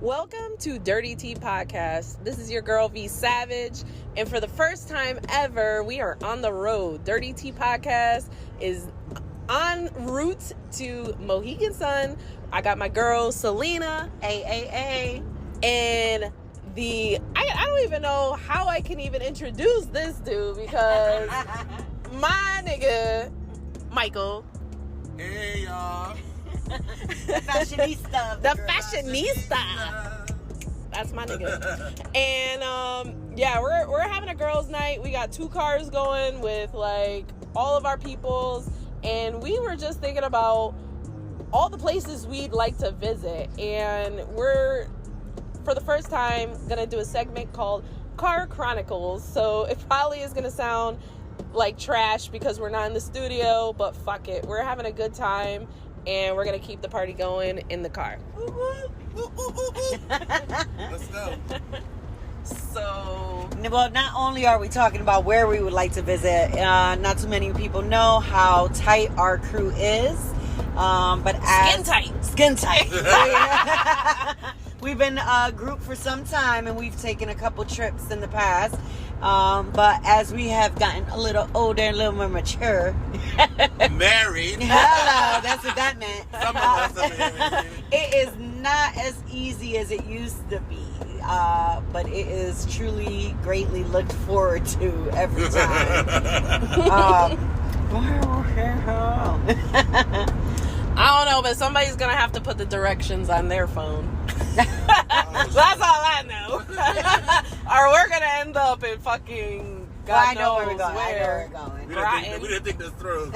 Welcome to Dirty Tea Podcast. This is your girl V Savage, and for the first time ever, we are on the road. Dirty Tea Podcast is en route to Mohegan Sun. I got my girl Selina, and I don't even know how I can even introduce this dude because my nigga Michael. Hey y'all. The fashionista. The fashionista. That's my nigga. And we're having a girls' night. We got 2 cars going with like all of our peoples, and we were just thinking about all the places we'd like to visit. And we're, for the first time, gonna do a segment called Car Chronicles. So it probably is gonna sound like trash because we're not in the studio, but fuck it. We're having a good time. And we're going to keep the party going in the car. Let's go. So, well, not only are we talking about where we would like to visit, not too many people know how tight our crew is. But skin tight. We've been a group for some time, and we've taken a couple trips in the past. But as we have gotten a little older and a little more mature, married. Hello, that's what that meant. Some of us are married. It is not as easy as it used to be, but it is truly greatly looked forward to every time. I don't know, but somebody's going to have to put the directions on their phone. That's all I know. Or we're going to end up in fucking God knows where. I know where we're going. We didn't think this through.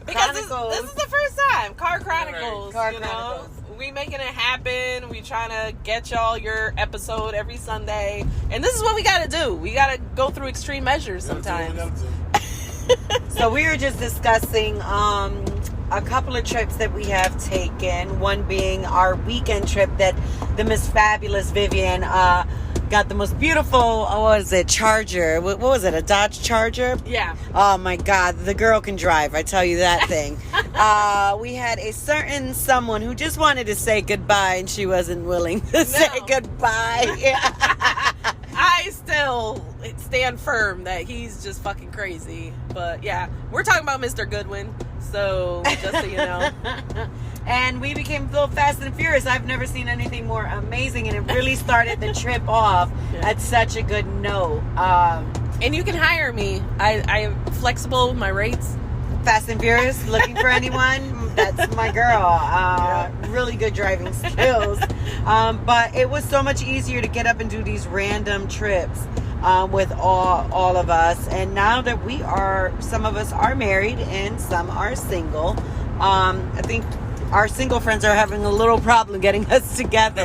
Because this is the first time. Car Chronicles. Car you Chronicles. know? We making it happen. We trying to get y'all your episode every Sunday. And this is what we got to do. We got to go through extreme measures sometimes. So we were just discussing a couple of trips that we have taken. One being our weekend trip that the Miss Fabulous Vivian got the most beautiful, Charger. What was it, a Dodge Charger? Yeah. Oh my God, the girl can drive, I tell you that thing. We had a certain someone who just wanted to say goodbye, and she wasn't willing to say goodbye. I still stand firm that he's just fucking crazy. But yeah, we're talking about Mr. Goodwin. So, just so you know. And we became a little fast and furious. I've never seen anything more amazing. And it really started the trip off at such a good note. And you can hire me. I'm flexible with my rates. Fast and Furious, looking for anyone? That's my girl. Really good driving skills. But it was so much easier to get up and do these random trips. With all of us, and now that some of us are married and some are single, I think our single friends are having a little problem getting us together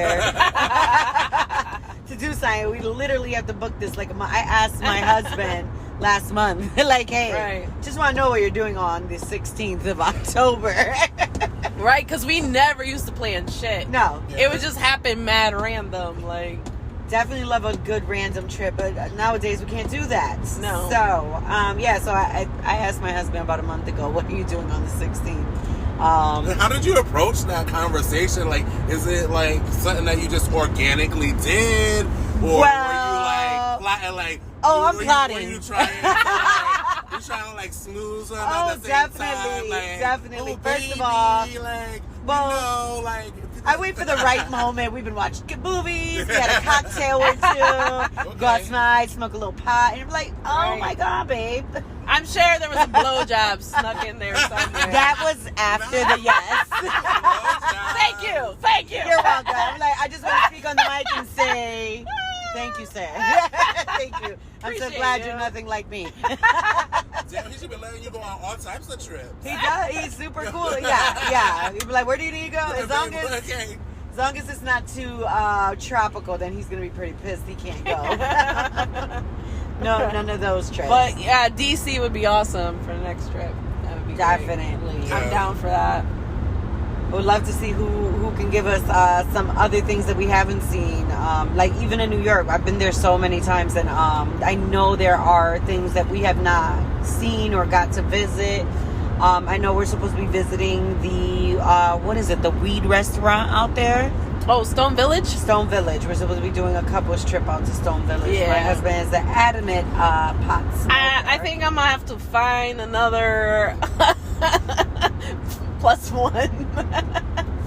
to do something. We literally have to book this. Like I asked my husband last month, like, hey, just want to know what you're doing on the 16th of October. Right, because we never used to plan shit. No, it would just happen mad random, like. Definitely love a good random trip, but nowadays we can't do that. No. So, so I asked my husband about a month ago, what are you doing on the 16th? How did you approach that conversation? Like, is it like something that you just organically did? Or were you like plotting, like... Oh, I'm plotting. Were you trying to like smooth something at the same time? Like, definitely. Oh, First baby, of all, like, well, I wait for the right moment. We've been watching good movies. We had a cocktail or two. Go outside, smoke a little pot, and I'm like, oh my God, babe. I'm sure there was a blowjob snuck in there somewhere. That was after the yes. Thank you. You're welcome. I'm like, I just want to speak on the mic and say, thank you, sir. Thank you. I'm so glad you're nothing like me. Damn, he should be letting you go on all types of trips. He does. He's super cool. Yeah. He'd be like, where do you need to go? As long as it's not too tropical, then he's going to be pretty pissed he can't go. No, none of those trips. But yeah, DC would be awesome for the next trip. That would be definitely. Great. I'm down for that. We'd love to see who can give us some other things that we haven't seen. Like even in New York, I've been there so many times, and I know there are things that we have not seen or got to visit. I know we're supposed to be visiting the the weed restaurant out there. Oh, Stone Village? Stone Village. We're supposed to be doing a couples trip out to Stone Village. Yeah. My husband is the adamant Potts. I think I'm gonna have to find another plus one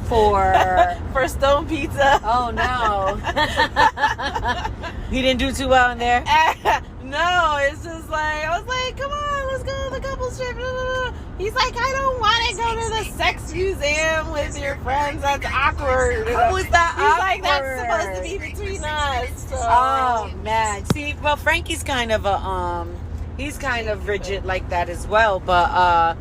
for Stone Pizza. Oh no. He didn't do too well in there? No, it's just like, I was like, come on, let's go to the couples trip. He's like, I don't want to go to the sex museum with your friends. That's awkward. How is that He's awkward? like, that's supposed to be between us. So. Oh man. See, well, Frankie's kind of he's kind of rigid like that as well, but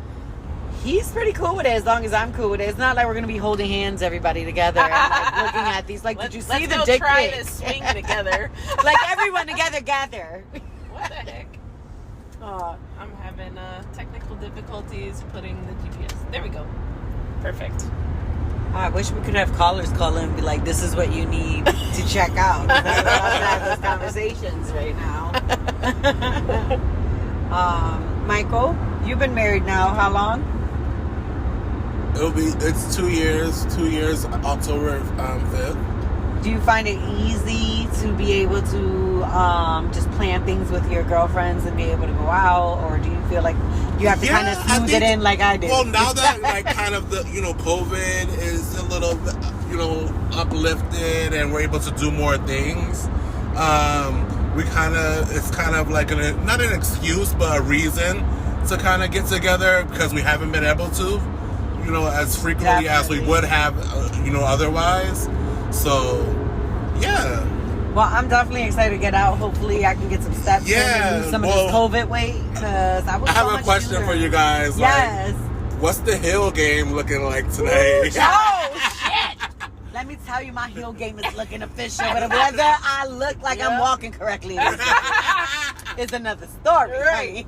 he's pretty cool with it as long as I'm cool with it. It's not like we're gonna be holding hands, everybody together, and like looking at these. Like, did you see the dick try pic? to swing together. Like everyone together, gather. What the heck? I'm having technical difficulties putting the GPS. There we go. Perfect. I wish we could have callers call in and be like, "This is what you need to check out." We're about to have those conversations right now. Michael, you've been married now. How long? It's 2 years. 2 years, October 5th. Do you find it easy to be able to just plan things with your girlfriends and be able to go out, or do you feel like you have to kind of smooth it in like I did? Well, now that like kind of the COVID is a little uplifted and we're able to do more things, it's kind of like not an excuse but a reason to kind of get together because we haven't been able to, as frequently as we would have, otherwise. So, yeah. Well, I'm definitely excited to get out. Hopefully, I can get some steps in and lose some of this COVID weight. Because I have a question for you guys. Yes. Like, what's the heel game looking like today? Oh, shit. Let me tell you, my heel game is looking official. But whether I look like I'm walking correctly is another story. Right.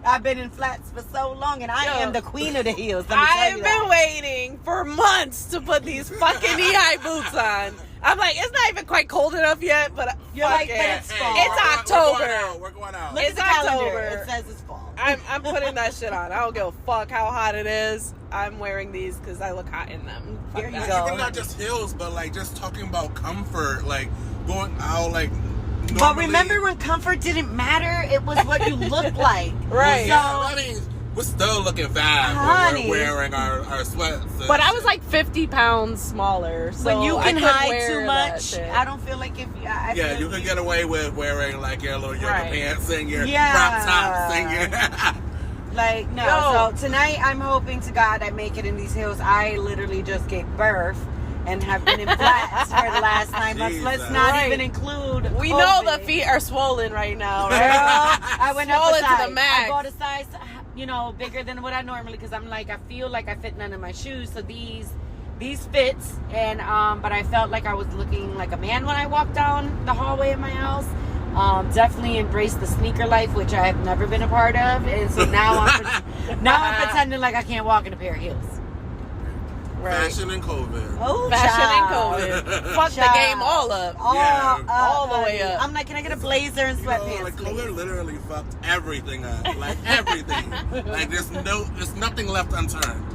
I've been in flats for so long, and I am the queen of the heels. I've been waiting for months to put these fucking knee-high boots on. I'm like, it's not even quite cold enough yet, but you're like, but it's fall. It's October. We're going out. Look It's at the calendar. October. It says it's fall. I'm putting that shit on. I don't give a fuck how hot it is. I'm wearing these because I look hot in them. Fuck Here you that. go. Even not just heels, but like just talking about comfort, like going out, like. But remember when comfort didn't matter? It was what you looked like. Right. So, I mean, we're still looking fat when we're wearing our sweats. But I was like 50 pounds smaller. So when you can I hide wear too much, shit. I don't feel like if you can get away with wearing like your little yoga Right. pants and your Yeah. crop tops and your. like no. Yo. So tonight I'm hoping to God I make it in these heels. I literally just gave birth and have been in flats for the last 9 months. Let's not Right. even include. We COVID. know the feet are swollen right now, Girl, right? I went up a Swollen to size. the max. I bought a size, bigger than what I normally, because I'm like, I feel like I fit none of my shoes. So these fits, and but I felt like I was looking like a man when I walked down the hallway of my house. Definitely embraced the sneaker life, which I have never been a part of, and so now I'm pretending like I can't walk in a pair of heels. Right. Fashion and COVID. Oh, Fashion child. and COVID. Fuck the Child. game all up. all the way up. I'm like, can I get a blazer and sweatpants? Like please? COVID literally fucked everything up. Like everything. Like there's nothing left unturned.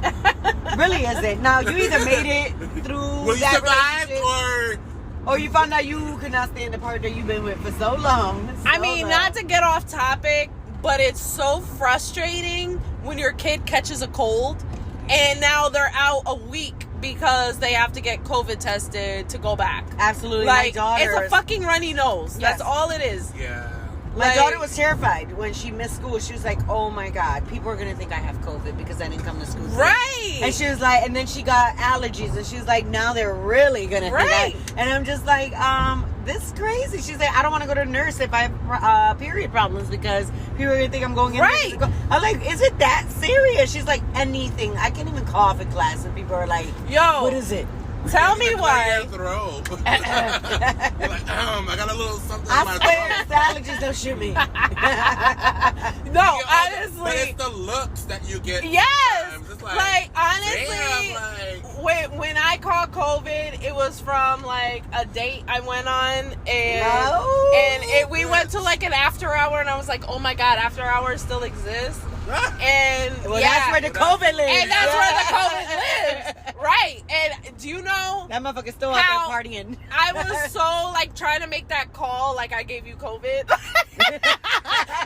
Really, is it? Now you either made it through Will you that survive relationship, or you found out you could not stand the partner you've been with for so long. I mean, not to get off topic, but it's so frustrating when your kid catches a cold and now they're out a week because they have to get COVID tested to go back. Absolutely. Like, my daughter, it's a fucking runny nose. Yes. That's all it is. Yeah. my like- daughter was terrified when she missed school. She was like, oh my God, people are going to think I have COVID because I didn't come to school. Right. And she was like, and then she got allergies, and she was like, now they're really going to think Right. And I'm just like, this is crazy. She's like, I don't want to go to a nurse if I have period problems because people are going to think I'm going in. Right. I'm like, is it that serious? She's like, anything. I can't even cough in class, and people are like, Yo. what is it? Tell me Clear why. your throat. You're like, I got a little something in I my swear, throat. the allergies don't shoot me. No, But honestly. it's the looks that you get. Yes. sometimes. It's Like, honestly, damn, like, when I caught COVID, it was from like a date I went on, and No. we went to like an after hour, and I was like, oh my God, after hours still exist. And Well, yeah, that's where the COVID lives. and that's where the COVID lives, Right. And do you know That motherfucker still out there partying. I was so like trying to make that call like I gave you COVID.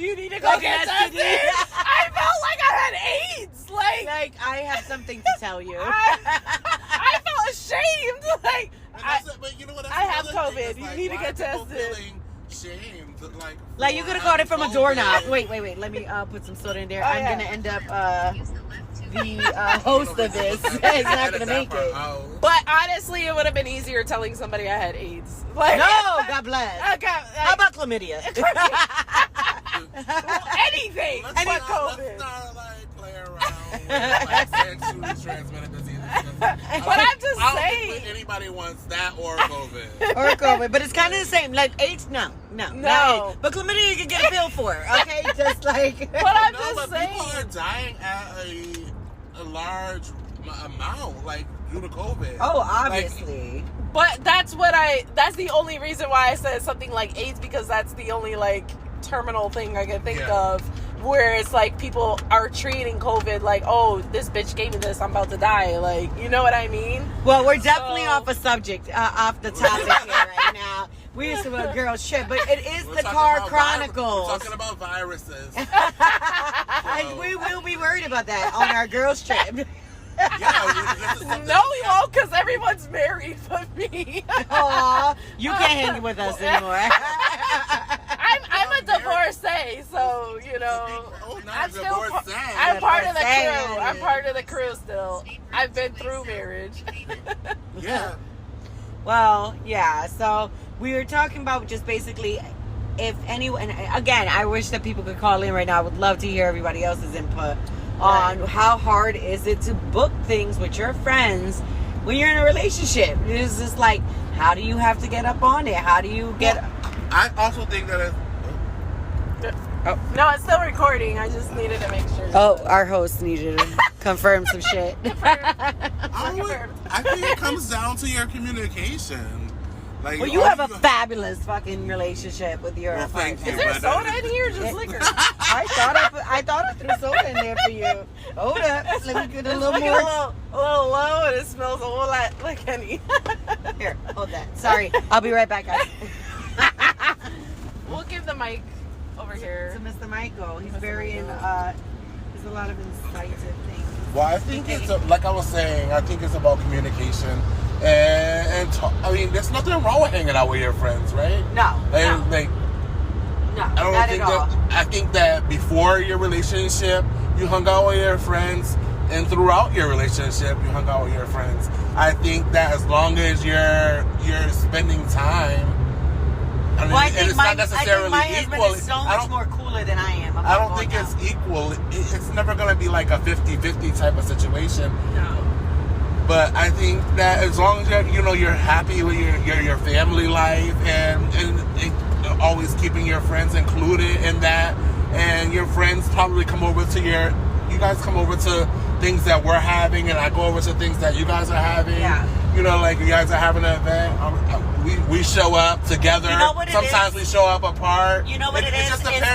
You need to go get tested. I felt like I had AIDS. Like I have something to tell you. I felt ashamed. Like but you know what? I have COVID. You need to get tested. Shamed, like you could have called it from a doorknob. Wait. Let me put some soda in there. I'm gonna end up the host of this. He's not gonna make it. But honestly, it would have been easier telling somebody I had AIDS. Like, no, God bless. How about chlamydia? Anything. Let's not play around with sexually transmitted diseases. But I'm just saying. I don't think anybody wants that or COVID. But it's kind of the same. Like AIDS, no. But chlamydia you can get a pill for, okay? Just like. But I'm just saying. People are dying at a large amount, like due to COVID. Oh, obviously. But that's the only reason why I said something like AIDS, because that's the only like terminal thing I can think of where it's like people are treating COVID like, oh, this bitch gave me this, I'm about to die. Like, you know what I mean? Well, we're definitely off a subject, off the topic here right now. We used to a girl shit, but it is the Car Chronicles. We're talking about viruses. We will be worried about that on our girls trip. No, we won't, because everyone's married but me. Aw, you can't hang with us anymore. I'm a divorcee, so you know. I'm part of the crew. I'm part of the crew still. I've been through marriage. Yeah. Well, yeah. So we were talking about just basically, if anyone. Again, I wish that people could call in right now. I would love to hear everybody else's input on how hard is it to book things with your friends when you're in a relationship. It's just like, how do you have to get up on it? How do you get... I also think that it's... No, it's still recording. I just needed to make sure. Oh, our host needed to confirm some shit. I think it comes down to your communication. Like, well, you have a fabulous fucking relationship with your partner. Thank you. Is there soda in here or just liquor? I thought I threw soda in there for you. Hold up. Let me get a little more. A little low, and it smells a whole lot like Henny. Here, hold that. Sorry. I'll be right back, guys. We'll give the mic over here to Mr. Michael. He's very there's a lot of incisive things. Well, I think it's like I was saying. I think it's about communication, I mean, there's nothing wrong with hanging out with your friends, right? No. I think that before your relationship, you hung out with your friends, and throughout your relationship, you hung out with your friends. I think that as long as you're spending time. I think my husband is so much more cooler than I am. I don't think it's equal. It's never going to be like a 50-50 type of situation. No. But I think that as long as you're happy with your family life and always keeping your friends included in that, and your friends probably come over to you guys come over to things that we're having, and I go over to things that you guys are having. Yeah. You know, like you guys are having an event. We show up together. You know what it Sometimes is? We show up apart. You know what it is? Just depends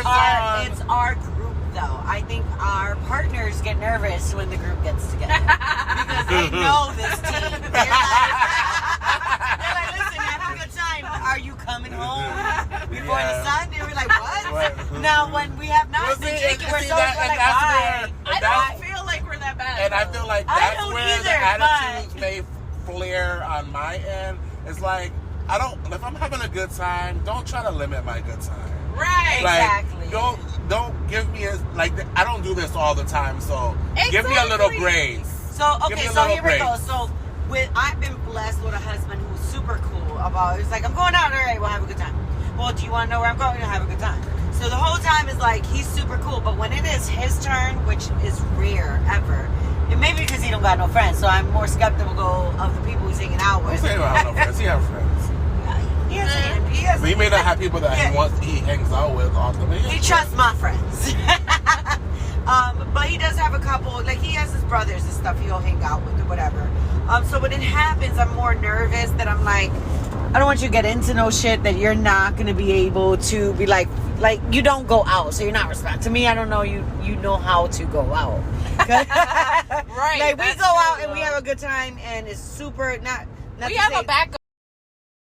it's our group, though. I think our partners get nervous when the group gets together because they know this team. They're like, listen, have a good time. Are you coming home before the sun? And we're like, what? Now, when we have not been drinking, we're so like, why? I don't feel like we're that bad. And I feel like that's where the attitudes may flare on my end. It's like, if I'm having a good time, don't try to limit my good time. Right. Exactly. Don't give me I don't do this all the time, so give me a little grace. So, okay, so here we go. So, I've been blessed with a husband who's super cool about it. It's like, I'm going out, all right, we'll have a good time. Well, do you want to know where I'm going? We'll have a good time. So the whole time is like, he's super cool, but when it is his turn, which is rare ever, and maybe because he don't got no friends, so I'm more skeptical of the people he's hanging out with. He don't have no friends. He has friends. He may not have people that he hangs out with often. He trusts my friends. But he does have a couple, like he has his brothers and stuff he'll hang out with or whatever. So when it happens, I'm more nervous that I'm like, I don't want you to get into no shit that you're not gonna be able to be like you don't go out, so you're not responsible. To me, I don't know you know how to go out. Right. Like we go out and we have a good time, and it's super not. We have a backup.